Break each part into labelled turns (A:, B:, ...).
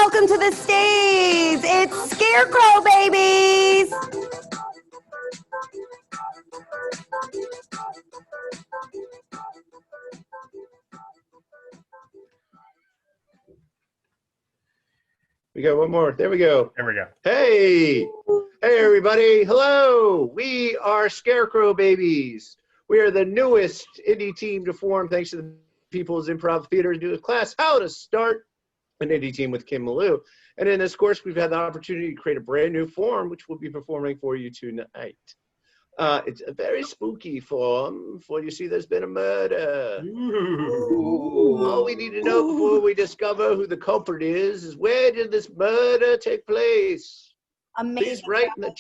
A: welcome to the stage. It's Scarecrow, babies.
B: We got one more. There we go.
C: There we go.
B: Hey, everybody. Hello. We are Scarecrow babies. We are the newest indie team to form thanks to the People's Improv Theater to do a class how to start an indie team with Kim Malou. And in this course, we've had the opportunity to create a brand new form, which we'll be performing for you tonight. It's a very spooky form, for you see there's been a murder.
C: Ooh.
B: All we need to know before we discover who the culprit is where did this murder take place?
A: Amazing.
B: Please write in the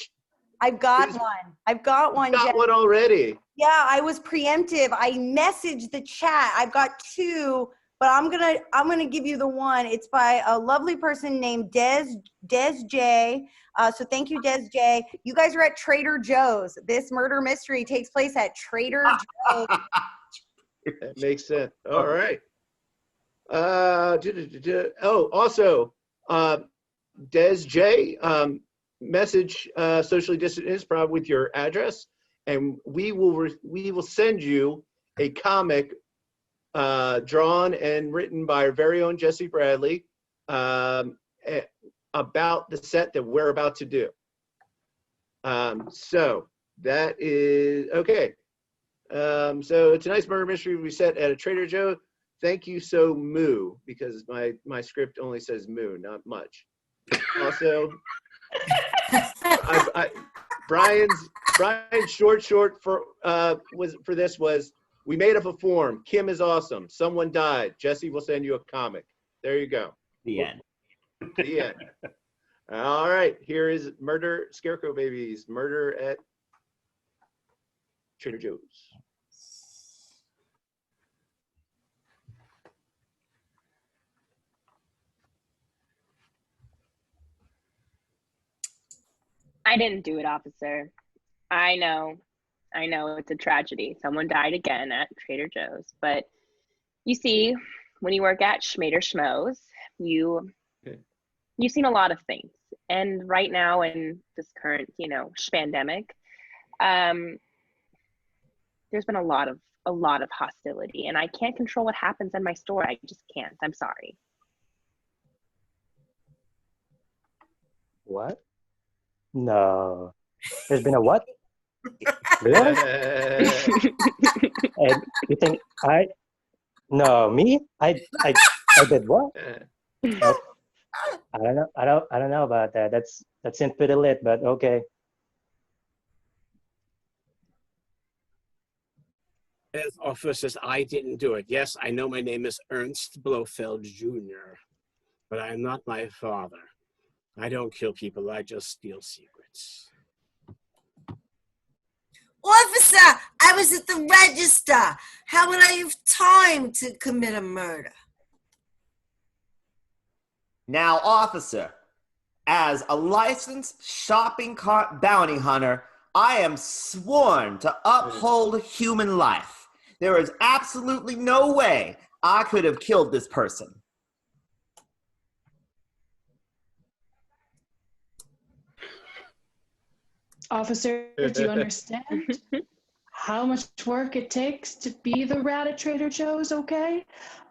A: I've got one. I've got one.
B: got one already.
A: Yeah, I was preemptive. I messaged the chat. I've got two, but I'm gonna give you the one. It's by a lovely person named Des J. So thank you, Des J. You guys are at Trader Joe's. This murder mystery takes place at Trader Joe's.
B: That makes sense. All right. Also, Des J. Message Socially Distant Improv with your address, and we will send you a comic drawn and written by our very own Jesse Bradley about the set that we're about to do. So that is okay. So tonight's murder mystery we set at a Trader Joe. Thank you so moo, because my script only says moo, not much. Also, Brian's short for this was, we made up a form. Kim is awesome. Someone died. Jesse will send you a comic. There you go.
D: The end.
B: The end. All right. Here is Murder Scarecrow Babies. Murder at Trader Joe's.
E: I didn't do it, officer. I know it's a tragedy. Someone died again at Trader Joe's. But you see, when you work at Schmader Schmoes, you've seen a lot of things. And right now in this current, shpandemic, there's been a lot of hostility. And I can't control what happens in my store. I just can't. I'm sorry.
F: What? No. There's been a what? Really? And you think no, me? I did what? I don't know about that. That seems pretty lit, but okay.
G: As officers, I didn't do it. Yes, I know my name is Ernst Blofeld Jr., but I am not my father. I don't kill people, I just steal secrets.
H: Officer, I was at the register. How would I have time to commit a murder?
D: Now, officer, as a licensed shopping cart bounty hunter, I am sworn to uphold human life. There is absolutely no way I could have killed this person.
I: Officer, do you understand how much work it takes to be the rat at Trader Joe's, okay?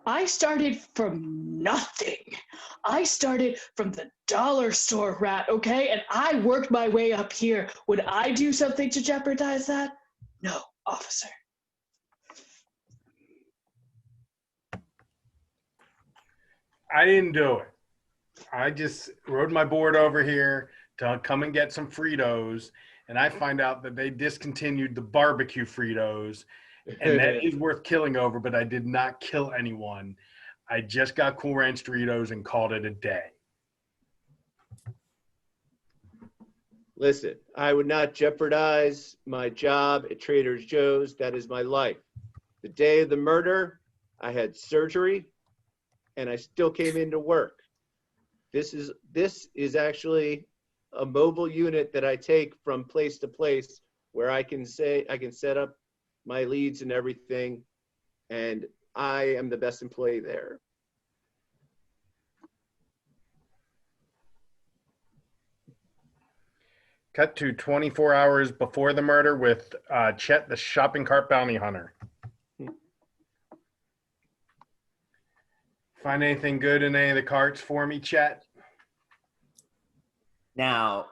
I: I started from nothing. I started from the dollar store rat, okay? And I worked my way up here. Would I do something to jeopardize that? No, officer.
C: I didn't do it. I just rode my board over here to come and get some Fritos, and I find out that they discontinued the barbecue Fritos, and that is worth killing over, but I did not kill anyone. I just got Cool Ranch Doritos and called it a day.
B: Listen, I would not jeopardize my job at Trader Joe's. That is my life. The day of the murder, I had surgery, and I still came into work. This is actually a mobile unit that I take from place to place where I can set up my leads and everything, and I am the best employee there.
C: Cut to 24 hours before the murder with Chet, the shopping cart bounty hunter. Find anything good in any of the carts for me, Chet?
D: Now,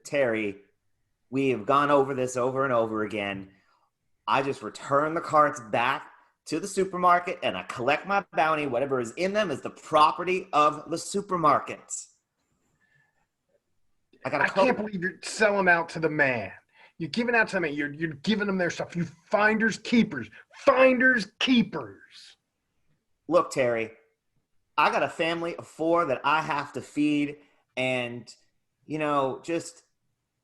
D: Terry, we have gone over this over and over again. I just return the carts back to the supermarket and I collect my bounty. Whatever is in them is the property of the supermarkets. I
C: can't believe you're selling out to the man. You're giving out to the man. You're giving them their stuff. You finders keepers. Finders keepers.
D: Look, Terry, I got a family of 4 that I have to feed, and, you know, just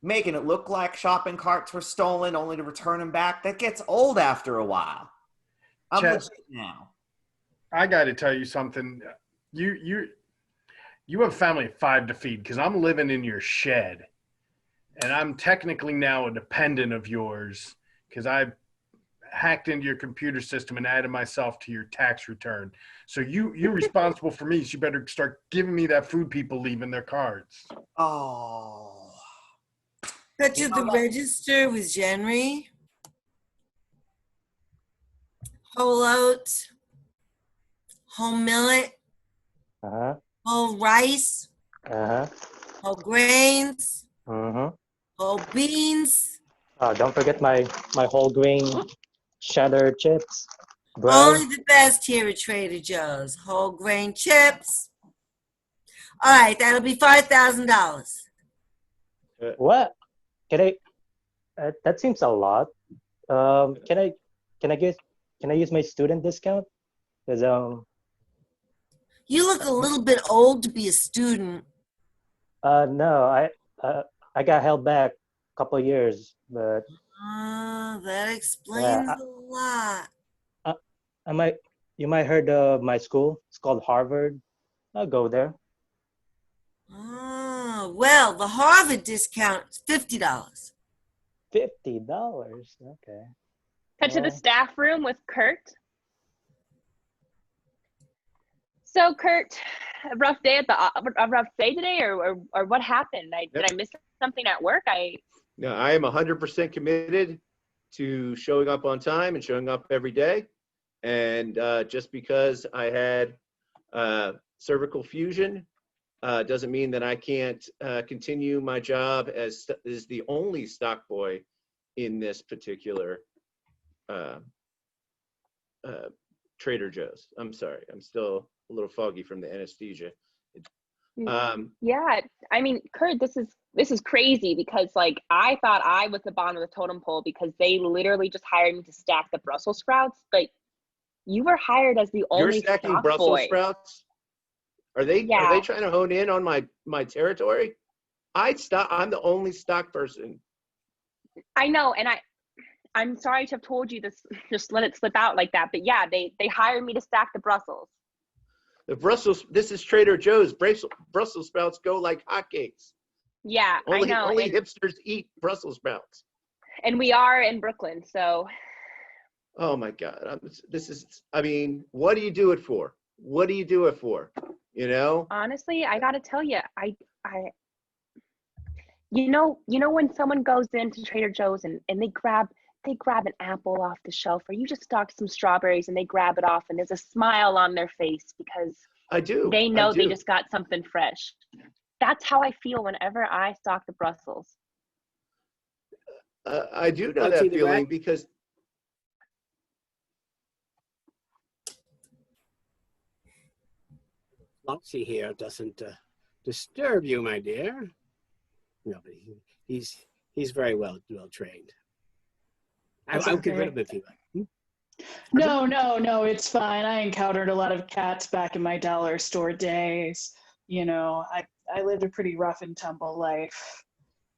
D: making it look like shopping carts were stolen only to return them back, that gets old after a while. I'm
C: Chet,
D: legit now.
C: I got to tell you something. You have a family of 5 to feed because I'm living in your shed, and I'm technically now a dependent of yours because I hacked into your computer system and added myself to your tax return. So you're responsible for me. So you better start giving me that food people leave in their cards.
D: Oh.
H: Cut to the register with Jenry. Whole oats. Whole millet.
F: Uh-huh.
H: Whole rice.
F: Uh-huh.
H: Whole grains.
F: Mm-hmm.
H: Whole beans.
F: Oh, don't forget my whole grain cheddar chips. Bread.
H: Only the best here at Trader Joe's. Whole grain chips. All right, that'll be $5,000.
F: What? Can I? That seems a lot. Can I use my student discount? Because
H: You look a little bit old to be a student.
F: no, I got held back a couple of years, but
H: That explains a lot.
F: you might heard of my school. It's called Harvard. I'll go there.
H: Well, the Harvard discount is $50.
F: $50. Okay.
E: Cut to the staff room with Kurt. So, Kurt, a rough day today, or what happened? Did I miss something at work?
B: No, I am 100% committed to showing up on time and showing up every day. And just because I had cervical fusion doesn't mean that I can't continue my job as the only stock boy in this particular Trader Joe's. I'm sorry, I'm still a little foggy from the anesthesia.
E: Yeah, I mean, Kurt, this is crazy because like I thought I was the bottom of the totem pole because they literally just hired me to stack the Brussels sprouts, but you were hired as the only
B: You're stacking
E: stock
B: Brussels
E: boy.
B: sprouts? Are they trying to hone in on my territory? I'm the only stock person. I
E: know, and I'm sorry to have told you this, just let it slip out like that, but yeah, they hired me to stack the Brussels.
B: This is Trader Joe's. Brussels sprouts go like hotcakes.
E: Yeah, I know.
B: Only hipsters eat Brussels sprouts.
E: And we are in Brooklyn, so.
B: Oh my God. I mean, what do you do it for? What do you do it for? You know?
E: Honestly, I got to tell you, you know when someone goes into Trader Joe's and they grab an apple off the shelf, or you just stock some strawberries and they grab it off and there's a smile on their face because they know they just got something fresh. That's how I feel whenever I stock the Brussels.
B: I do know that feeling because
G: Flopsy here doesn't disturb you, my dear. No, but he's very well trained. I'll get rid of it if you like.
I: No, it's fine. I encountered a lot of cats back in my dollar store days. You know, I lived a pretty rough and tumble life.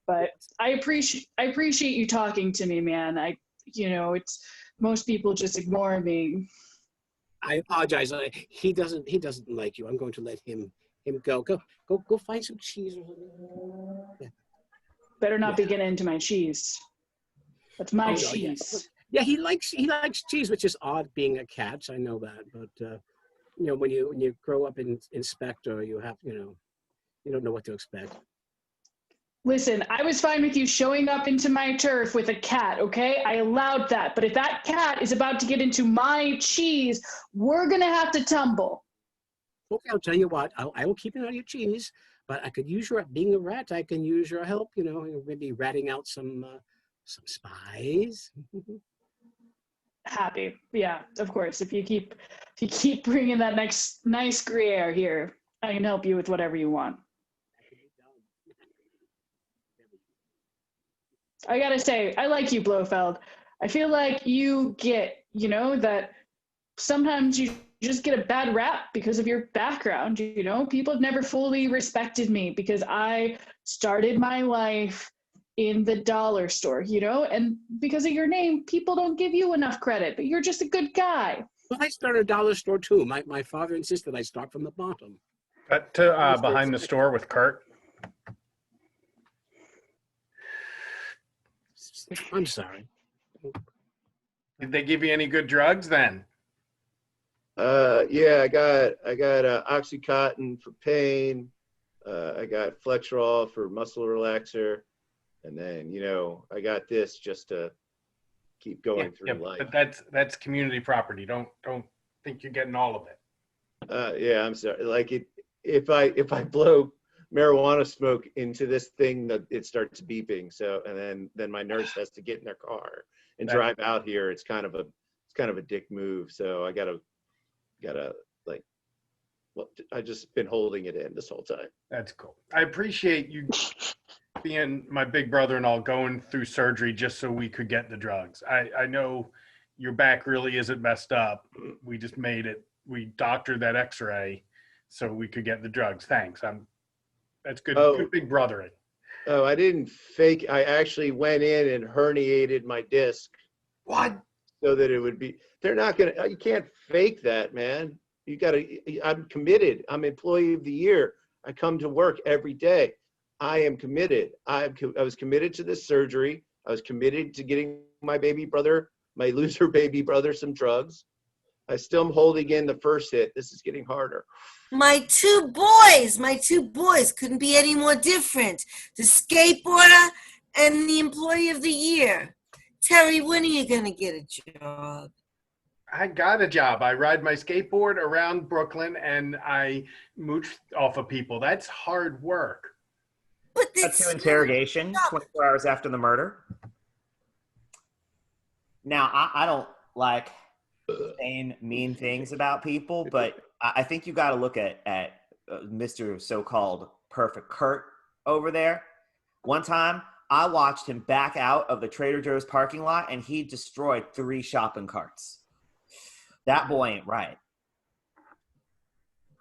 I: But I appreciate you talking to me, man. It's most people just ignore me.
G: I apologize. He doesn't like you. I'm going to let him go. Go find some cheese or something. Yeah.
I: Better not be getting into my cheese. That's my cheese.
G: Yeah, he likes cheese, which is odd being a cat. I know that, but when you grow up in Spectre, you have you don't know what to expect.
I: Listen, I was fine with you showing up into my turf with a cat, okay? I allowed that. But if that cat is about to get into my cheese, we're going to have to tumble.
G: Okay, I'll tell you what. I will keep an eye on your cheese, but I could use your, being a rat, I can use your help, maybe ratting out some spies.
I: Happy. Yeah, of course. If you keep bringing that nice Gruyere here, I can help you with whatever you want. I gotta say, I like you, Blofeld. I feel like you get, that sometimes you just get a bad rap because of your background. People have never fully respected me because I started my life in the dollar store, and because of your name, people don't give you enough credit, but you're just a good guy.
G: Well, I started a dollar store too. My father insisted I start from the bottom.
C: Cut to behind the store with Kurt.
G: I'm sorry.
C: Did they give you any good drugs then?
B: Yeah, I got Oxycontin for pain. I got Flexerol for muscle relaxer, and then I got this just to keep going through life.
C: But that's community property. Don't think you're getting all of it.
B: Yeah, I'm sorry. Like if I blow marijuana smoke into this thing, that it starts beeping. So and then my nurse has to get in their car and drive out here. It's kind of a dick move. So I gotta like, well, I just been holding it in this whole time.
C: That's cool. I appreciate you being my big brother and all, going through surgery just so we could get the drugs. I know your back really isn't messed up. We just made it. We doctored that X-ray so we could get the drugs. Thanks. That's good. Good big brothering.
B: Oh, I didn't fake. I actually went in and herniated my disc.
C: What?
B: So that it would be. They're not gonna. You can't fake that, man. You gotta. I'm committed. I'm employee of the year. I come to work every day. I am committed. I was committed to this surgery. I was committed to getting my loser baby brother, some drugs. I still am holding in the first hit. This is getting harder.
H: My two boys couldn't be any more different. The skateboarder and the employee of the year. Terry, when are you going to get a job?
C: I got a job. I ride my skateboard around Brooklyn and I mooch off of people. That's hard work.
H: But
D: Cut to interrogation 24 hours after the murder. Now, I don't like saying mean things about people, but I think you got to look at Mr. So-called Perfect Kurt over there. One time, I watched him back out of the Trader Joe's parking lot, and he destroyed 3 shopping carts. That boy ain't right.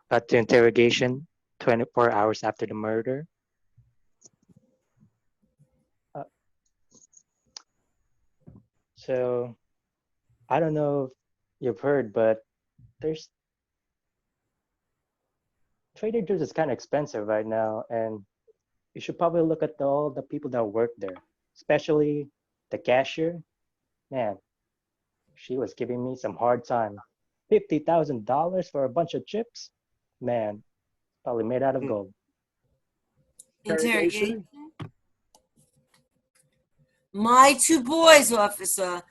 F: Cut to interrogation 24 hours after the murder. So, I don't know if you've heard, but Trader Joe's is kind of expensive right now, and you should probably look at all the people that work there, especially the cashier. Man, she was giving me some hard time. $50,000 for a bunch of chips? Man, probably made out of gold.
H: Interrogation. My 2 boys, officer.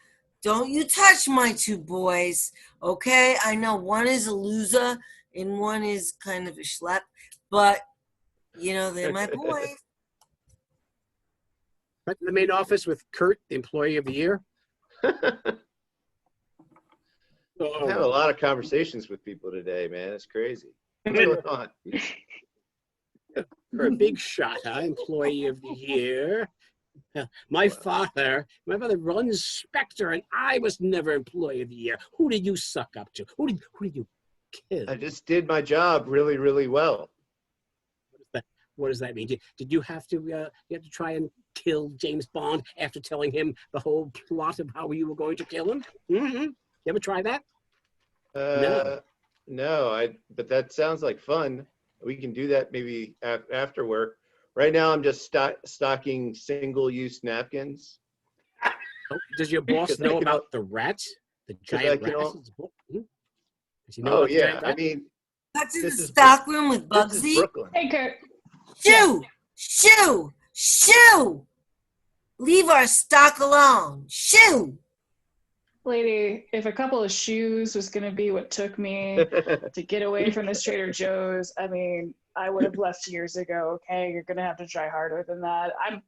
H: Don't you touch my 2 boys, okay? I know one is a loser and one is kind of a schlep, but, they're my boys.
G: Back to the main office with Kurt, the employee of the year.
B: I have a lot of conversations with people today, man. It's crazy. What's going on?
G: For a big shot, huh? Employee of the year. My father runs Spectre, and I was never employee of the year. Who did you suck up to? Who did you kill?
B: I just did my job really, really well.
G: What does that mean? Did you have to try and kill James Bond after telling him the whole plot of how you were going to kill him? Mm-hmm. You ever try that?
B: No. But that sounds like fun. We can do that maybe after work. Right now, I'm just stocking single-use napkins.
G: Oh, does your boss know about the rats? The giant rats? Does he know
B: Oh,
G: about
B: yeah.
G: giant
B: I
G: rats?
B: mean,
H: That's in the stockroom with Bugsy.
I: Hey, Kurt.
H: Shoo! Shoo! Shoo! Leave our stock alone. Shoo!
I: Lady, if a couple of shoes was going to be what took me to get away from this Trader Joe's, I mean, I would have left years ago, okay? You're going to have to try harder than that. I'm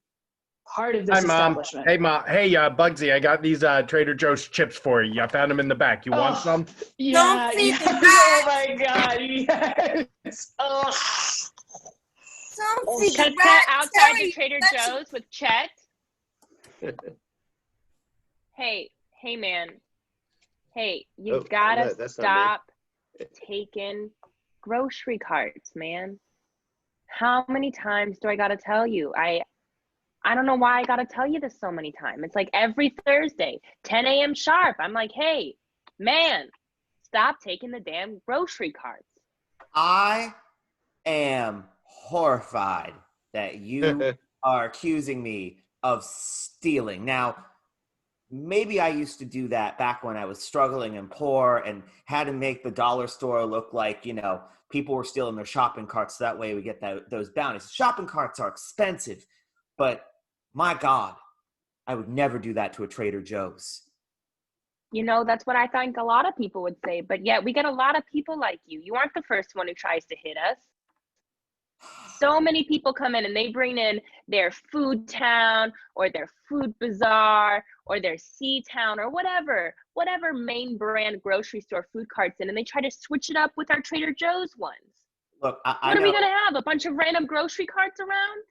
I: part of this
C: Hi, Mom.
I: establishment.
C: Hey, Mom. Hey, Bugsy, I got these Trader Joe's chips for you. I found them in the back. You want some?
I: Yeah,
H: Don't feed the
I: oh
H: rat.
I: my God, yes. Oh.
H: Don't feed
E: Cut
H: the
E: that
H: rat.
E: outside
H: Terry,
E: your Trader
H: that's-
E: Joe's with Chet. Hey, man. Hey, you
B: Oh,
E: gotta
B: that's not me.
E: stop taking grocery carts, man. How many times do I gotta tell you? I don't know why I gotta tell you this so many times. It's like every Thursday, 10 a.m. sharp. I'm like, hey, man, stop taking the damn grocery carts.
D: I am horrified that you are accusing me of stealing. Now, maybe I used to do that back when I was struggling and poor and had to make the dollar store look like, people were stealing their shopping carts. So that way we get those bounties. Shopping carts are expensive, but my God, I would never do that to a Trader Joe's.
E: That's what I think a lot of people would say. But yet we get a lot of people like you. You aren't the first one who tries to hit us. So many people come in and they bring in their food town or their food bazaar or their sea town or whatever main brand grocery store food carts in, and they try to switch it up with our Trader Joe's ones.
D: Look,
E: What are we going to have? A bunch of random grocery carts around?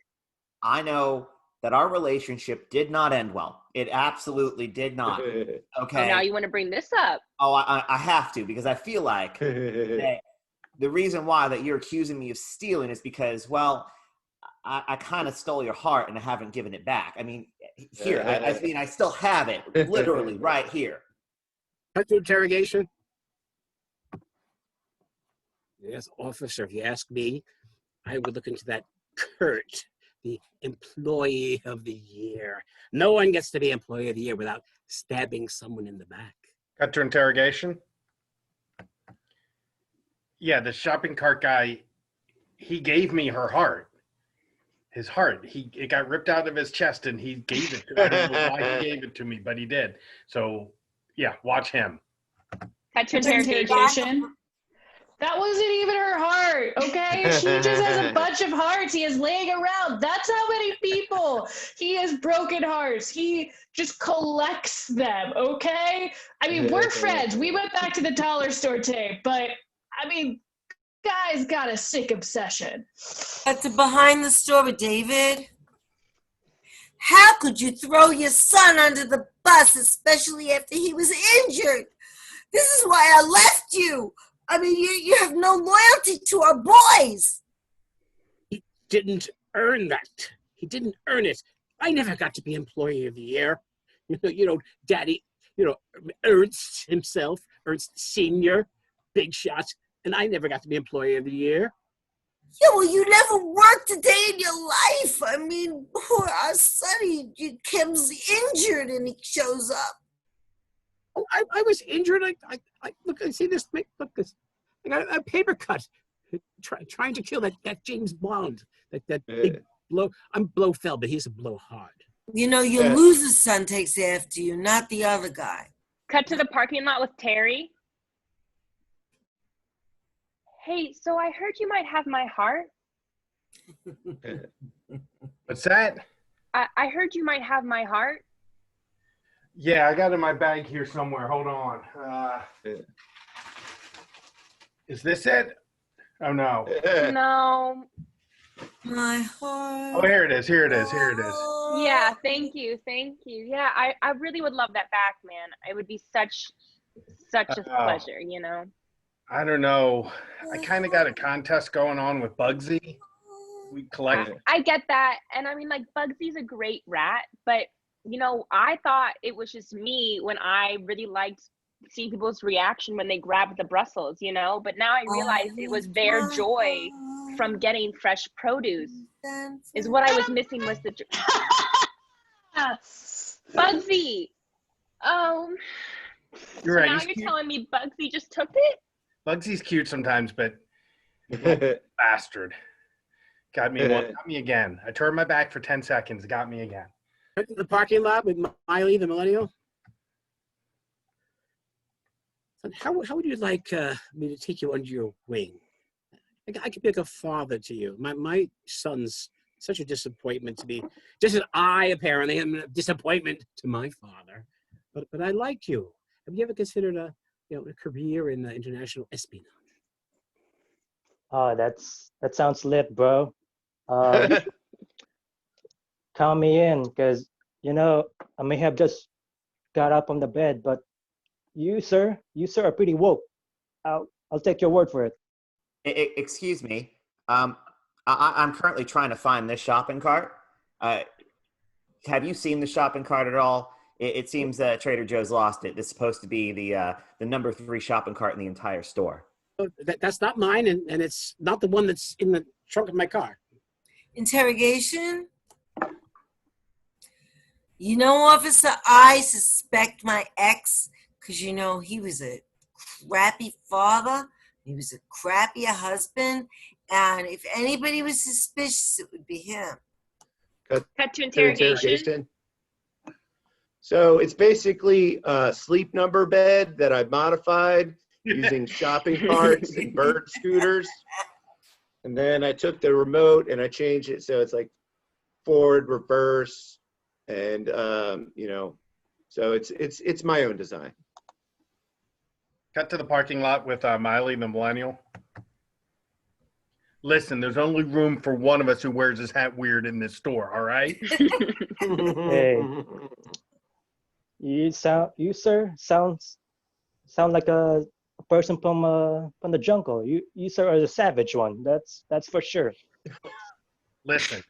D: I know that our relationship did not end well. It absolutely did not. Okay.
E: Oh, now you want to bring this up?
D: Oh, I have to, because I feel like that the reason why that you're accusing me of stealing is because, well, I kind of stole your heart and I haven't given it back. I mean, here, I still have it, literally right here.
G: Cut to interrogation. Yes, officer, if you ask me, I would look into that Kurt, the employee of the year. No one gets to be employee of the year without stabbing someone in the back.
C: Cut to interrogation. Yeah, the shopping cart guy, he gave me her heart. His heart. It got ripped out of his chest and he gave it to me. I don't know why he gave it to me, but he did. So, yeah, watch him.
E: Cut to interrogation.
I: That wasn't even her heart, okay? She just has a bunch of hearts he is laying around. That's how many people he has broken hearts. He just collects them, okay? I mean, we're friends. We went back to the dollar store today, but, I mean, guy's got a sick obsession.
H: That's behind the story, David. How could you throw your son under the bus, especially after he was injured? This is why I left you. I mean, you have no loyalty to our boys.
G: He didn't earn that. He didn't earn it. I never got to be employee of the year. Daddy, Ernst himself, Ernst Senior, big shot, and I never got to be employee of the year.
H: Yeah, well, you never worked a day in your life. I mean, poor our son, Kim's injured and he shows up.
G: Oh, I was injured. I look. I see this. Look this. I got a paper cut. Trying to kill that James Bond. That big blow. I'm Blofeld, but he's a blowhard.
H: Your loser son takes after you, not the other guy.
E: Cut to the parking lot with Terry. Hey, so I heard you might have my heart.
C: What's that?
E: I heard you might have my heart.
C: Yeah, I got it in my bag here somewhere. Hold on. Is this it? Oh, no.
E: No.
H: My heart.
C: Oh, here it is. Here it is.
E: Yeah, thank you. Yeah, I really would love that back, man. It would be such a pleasure,
C: I don't know. I kind of got a contest going on with Bugsy. We collect.
E: I get that. And I mean, like, Bugsy's a great rat, but I thought it was just me when I really liked seeing people's reaction when they grabbed the Brussels, but now I realized it was their joy from getting fresh produce is what I was missing was the Bugsy. Oh,
C: You're right.
E: now you're telling me Bugsy just took it?
C: Bugsy's cute sometimes, but bastard. Got me one. Got me again. I turned my back for 10 seconds. Got me again.
G: The parking lot with Miley, the millennial. How would you like me to take you under your wing? I could be like a father to you. My son's such a disappointment to me. Just as I apparently am a disappointment to my father. But I like you. Have you ever considered a career in international espionage?
F: Oh, that sounds lit, bro. Count me in, because I may have just got up from the bed, but you sir are pretty woke. I'll take your word for it.
D: Excuse me. I'm currently trying to find this shopping cart. Have you seen the shopping cart at all? It seems that Trader Joe's lost it. This is supposed to be the number 3 shopping cart in the entire store.
G: That's not mine, and it's not the one that's in the trunk of my car.
H: Interrogation? Officer, I suspect my ex because, he was a crappy father. He was a crappy husband. And if anybody was suspicious, it would be him.
E: Cut to interrogation.
B: So it's basically a sleep number bed that I've modified using shopping carts and bird scooters. And then I took the remote and I changed it so it's like forward, reverse, and so it's my own design.
C: Cut to the parking lot with Miley, the millennial. Listen, there's only room for one of us who wears his hat weird in this store, all right?
F: Hey, you sir sound like a person from the jungle. You sir are the savage one. That's for sure.
C: Listen,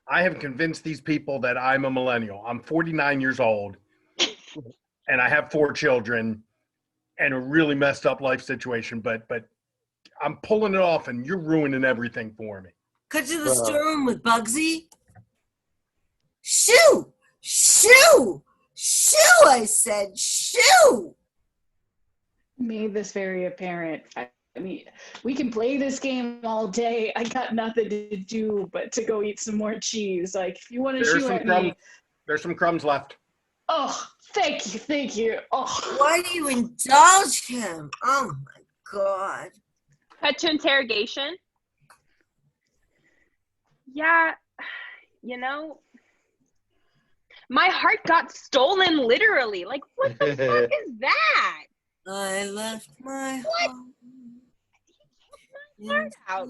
C: I have convinced these people that I'm a millennial. I'm 49 years old, and I have 4 children and a really messed up life situation, but I'm pulling it off, and you're ruining everything for me.
H: Cut to the storeroom with Bugsy. Shoo! Shoo! Shoo! I said shoo!
I: Made this very apparent. I mean, we can play this game all day. I got nothing to do but to go eat some more cheese. Like, if you want to shoot at me.
C: There's some crumbs left.
I: Oh, thank you. Oh.
H: Why do you indulge him? Oh my God.
E: Cut to interrogation. Yeah, my heart got stolen literally. Like, what the fuck is that?
H: I left my
E: heart out.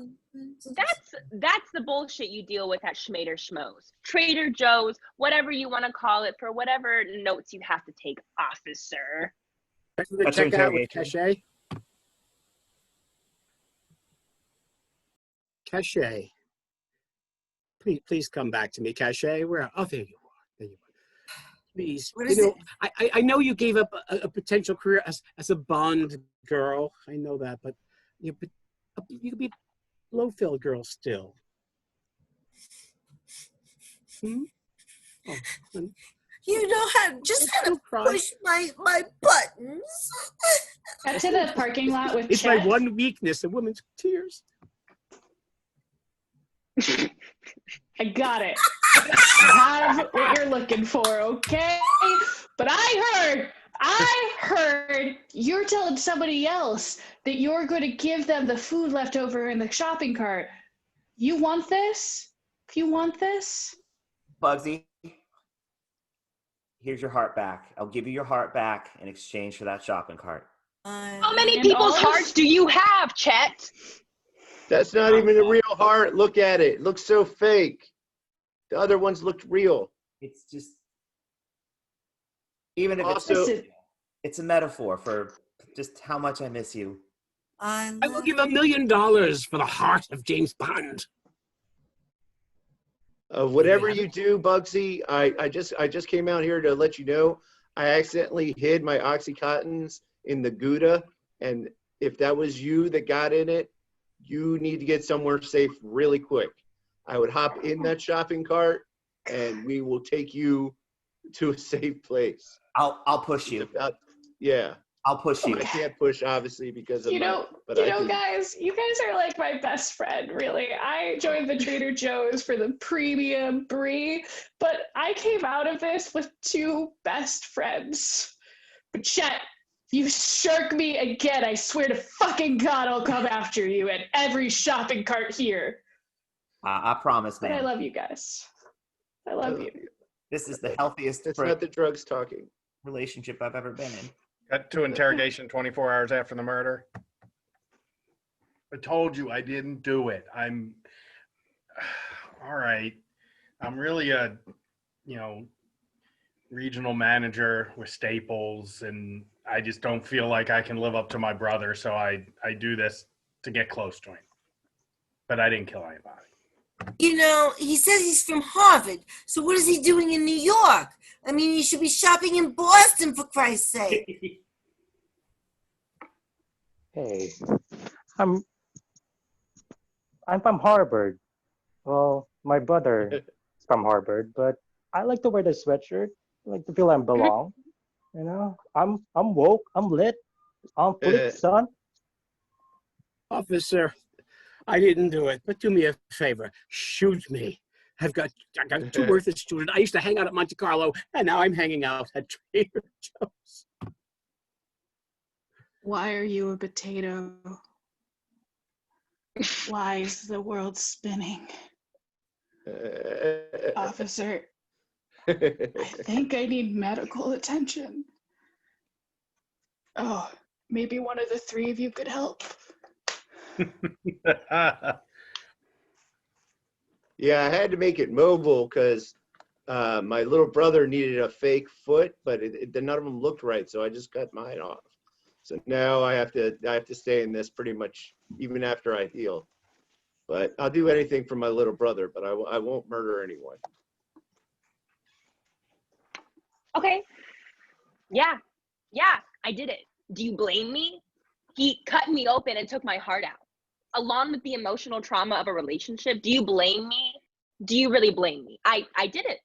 E: That's the bullshit you deal with at Schmader Schmoes, Trader Joe's, whatever you want to call it, for whatever notes you have to take, officer.
G: Check out with Cachet. Cachet. Please come back to me, Cachet. Where? Oh, there you are. There you are. Please.
H: What is it?
G: I know you gave up a potential career as a Bond girl. I know that, but you could be a Blofeld girl still. Oh,
H: you know how to push my buttons.
I: Cut to the parking lot with
G: It's
I: Chet.
G: my one weakness, a woman's tears.
I: I got it. I have what you're looking for, okay? But I heard you're telling somebody else that you're going to give them the food left over in the shopping cart. You want this? You want this?
D: Bugsy, here's your heart back. I'll give you your heart back in exchange for that shopping cart.
E: How many people's hearts do you have, Chet?
B: That's not even a real heart. Look at it. It looks so fake. The other ones looked real.
D: It's just, even if it's a metaphor for just how much I miss you.
G: I will give $1 million for the heart of James Bond.
B: Whatever you do, Bugsy, I just came out here to let you know I accidentally hid my Oxycontins in the Gouda, and if that was you that got in it, you need to get somewhere safe really quick. I would hop in that shopping cart, and we will take you to a safe place.
D: I'll push you.
B: Yeah.
D: I'll push you.
B: I can't push, obviously, because of
I: guys, you guys are like my best friend, really. I joined the Trader Joe's for the premium brie, but I came out of this with 2 best friends. But Chet, you shirk me again, I swear to fucking God I'll come after you at every shopping cart here.
D: I promise,
I: But I
D: man.
I: love you guys. I love you.
D: This is the healthiest
B: It's not the drugs talking.
D: relationship I've ever been in.
C: Got to interrogation 24 hours after the murder. I told you I didn't do it. I'm all right. I'm really a, regional manager with Staples, and I just don't feel like I can live up to my brother. So I do this to get close to him. But I didn't kill anybody.
H: He says he's from Harvard. So what is he doing in New York? I mean, he should be shopping in Boston, for Christ's sake.
F: Hey, I'm from Harvard. Well, my brother is from Harvard, but I like to wear the sweatshirt. I like to feel I belong. I'm woke. I'm lit. I'm fleek, son.
G: Officer, I didn't do it, but do me a favor. Shoot me. I got 2 worthless children. I used to hang out at Monte Carlo, and now I'm hanging out at Trader Joe's.
I: Why are you a potato? Why is the world spinning? Officer, I think I need medical attention. Oh, maybe one of the 3 of you could help.
B: Yeah, I had to make it mobile because my little brother needed a fake foot, but none of them looked right, so I just cut mine off. So now I have to stay in this pretty much even after I heal. But I'll do anything for my little brother, but I won't murder anyone.
E: Okay. Yeah, I did it. Do you blame me? He cut me open and took my heart out, along with the emotional trauma of a relationship. Do you blame me? Do you really blame me? I did it.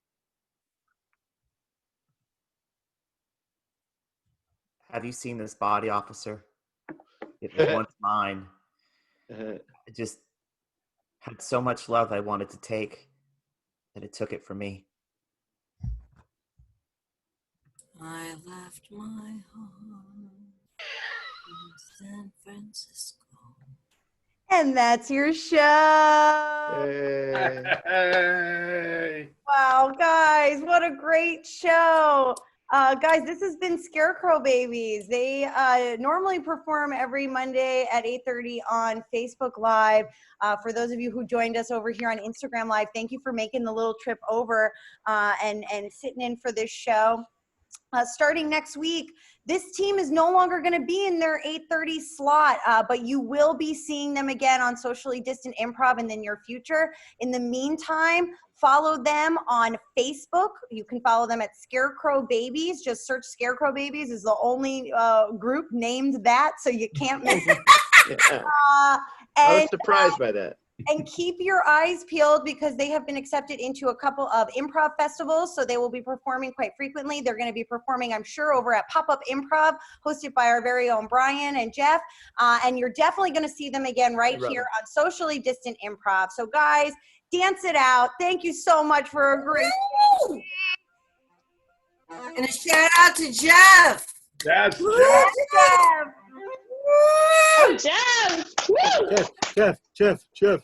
D: Have you seen this body, officer? It was once mine. I just had so much love I wanted to take that it took it from me.
H: I left my home in San Francisco.
A: And that's your show.
C: Hey.
A: Wow, guys, what a great show. Guys, this has been Scarecrow Babies. They normally perform every Monday at 8:30 on Facebook Live. For those of you who joined us over here on Instagram Live, thank you for making the little trip over and sitting in for this show. Starting next week, this team is no longer going to be in their 8:30 slot, but you will be seeing them again on Socially Distant Improv in the near future. In the meantime, follow them on Facebook. You can follow them at Scarecrow Babies. Just search Scarecrow Babies is the only group named that, so you can't miss it.
B: Yeah. I was surprised by that.
A: And keep your eyes peeled because they have been accepted into a couple of improv festivals. So they will be performing quite frequently. They're going to be performing, I'm sure, over at Pop-Up Improv, hosted by our very own Brian and Jeff. And you're definitely going to see them again right here on Socially Distant Improv. So guys, dance it out. Thank you so much for a great show.
H: And a shout out to Jeff.
C: Yes,
H: Woo,
A: Jeff.
I: Oh, Jeff! Woo!
G: Jeff.
H: Jeff.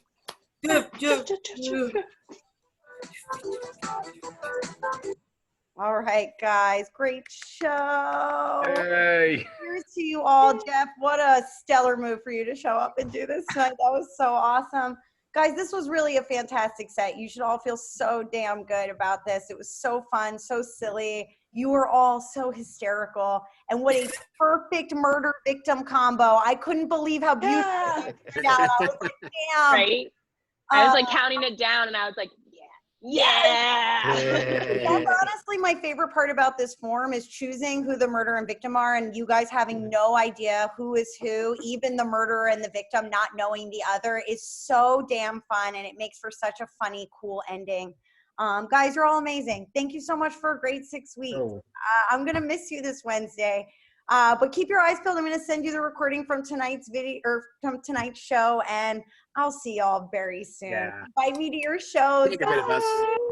A: All right, guys. Great show.
C: Hey.
A: Cheers to you all, Jeff. What a stellar move for you to show up and do this tonight. That was so awesome. Guys, this was really a fantastic set. You should all feel so damn good about this. It was so fun, so silly. You were all so hysterical. And what a perfect murder victim combo. I couldn't believe how beautiful it turned out. I was like, damn.
E: Right? I was like counting it down and I was like, yeah.
A: That's honestly my favorite part about this form is choosing who the murderer and victim are and you guys having no idea who is who, even the murderer and the victim not knowing the other is so damn fun and it makes for such a funny, cool ending. Guys, you're all amazing. Thank you so much for a great 6 weeks.
C: Oh.
A: I'm going to miss you this Wednesday. But keep your eyes peeled. I'm going to send you the recording from tonight's video or from tonight's show, and I'll see y'all very soon.
G: Yeah.
A: Invite me to your shows.
G: Get rid of us.
A: Bye.